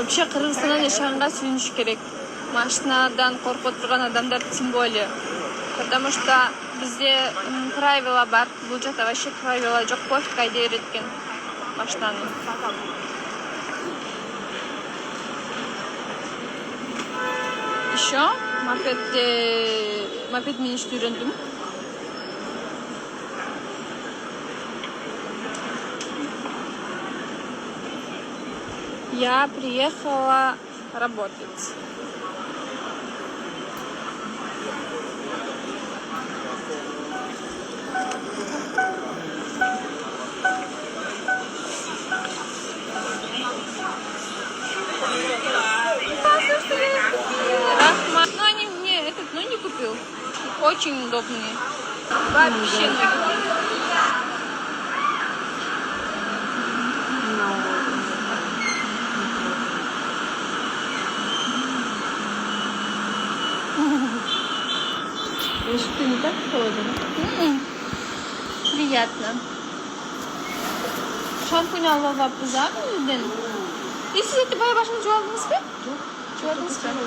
Вообще Кыргызстандан жашаганга сүйүнүш керек. Машинадан коркуп турган адамдар тем более. Потому что bizde правила бар. Бул жакта вообще правила жок. Пофиг кайда эреткен машинаны. Еще мопед миништи үйрөндүм. Я приехала работать. Рахман. Но они мне не купил. Очень удобные. Вообще Что не так холодно? Приятно. Шампунь алып бузам үйдөн. Сиз эти бая башыңызды жууп алдыңызбы? Жок. Жууп алдыңызбы?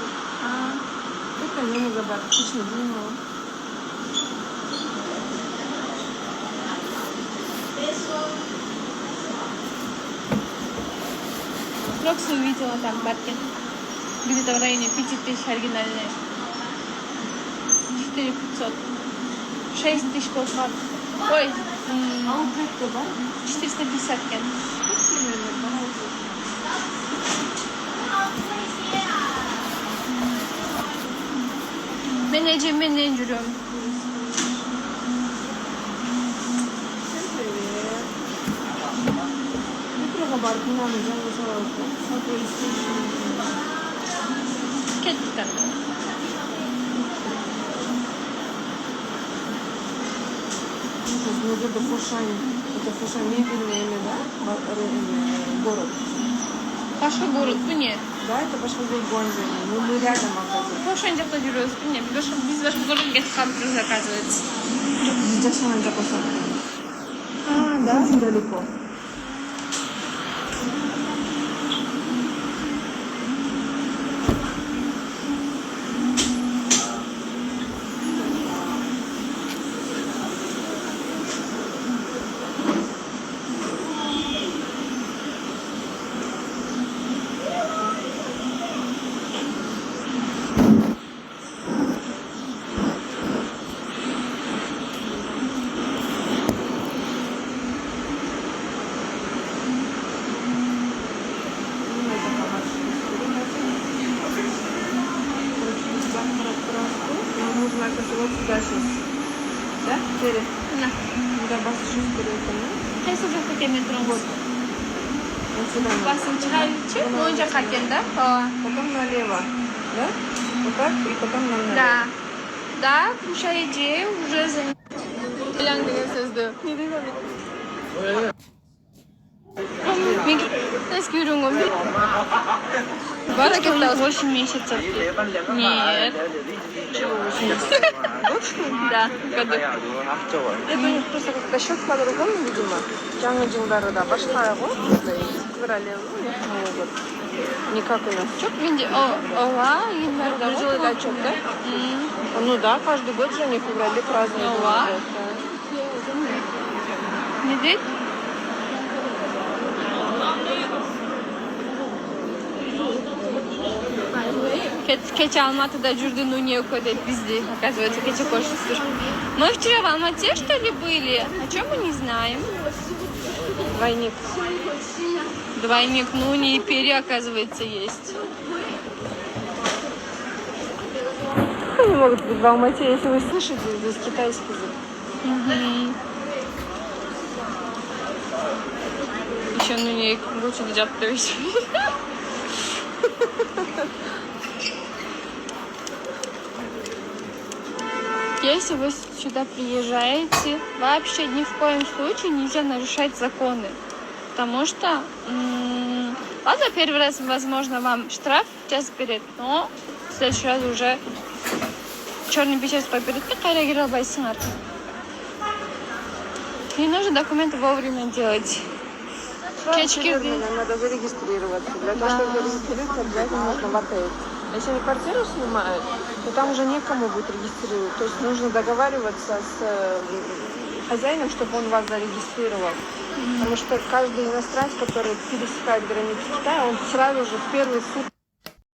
Это немного бар. Кичине булмаган. Кроксы увидела там Баркин. Где-то в районе 5000 оригинальные. 4500. 6000 полфат. Ой, А у Бекка бар? 450 кен. Мен эжемменен жүрөм. Метроға барып мынаны жаңа салады. Кеттік анда. Ну, это Фушань. Это Фушань мебельное имя, да? Город. Башка город, bu ne? Да, это Башкирия Гонза. Ну, мы рядом оказывается. Ошон жакта жүрөбүз, bu ne? Биз башка городко кетип калыппыз, оказывается. Жашаған жаққа сатты. Да? Далеко. Нужно вот сюда сейчас. Да? Теперь. На. Куда басышыз керек экен, да? Кайсы жакка келмей турабыз? Вот сюда. Басын чыгарычы, оң жакка экен да? Ооба. Потом налево. Да? Вот так и потом налево. Да. Да, Куша эже уже Элең деген сөздү. Не деген? Мен эски үйрөнгөм. Баракет 8 месяцев. Нет. Да, году. Это просто как-то счет по-другому, видимо. Жаңы жылдары да башка го. Феврале, Новый год. Не как у нас. Çok менде ооба, январда Бір жыл это отчет, да? Ну да, каждый год же они в феврале празднуют. Ооба. Не дейт? Keçe Almatı'da жүрдүн униеко деп бизди, оказывается, keçe көрсөтүр. Мы вчера в Алмате, что ли, были? О чем мы не знаем? Двойник. Двойник, ну не пери, оказывается, есть. Они могут быть в Алмате, если вы слышите, здесь китайский язык. Еще ну не лучше держать. Если вы сюда приезжаете, вообще ни в коем случае нельзя нарушать законы. Потому что, ладно, первый раз, возможно, вам штраф час берет, но в следующий раз уже черный печать берет, и кайра кире албайсыңар. Не нужно документы вовремя делать. сразу Кечкирди. северным надо зарегистрироваться. Для того, Да. чтобы зарегистрироваться, обязательно нужно в отель. Если они квартиру снимают, то там уже некому будет регистрировать. То есть нужно договариваться с хозяином, чтобы он вас зарегистрировал. Потому что каждый иностранец, который пересекает границу Китая, он сразу же в первые сутки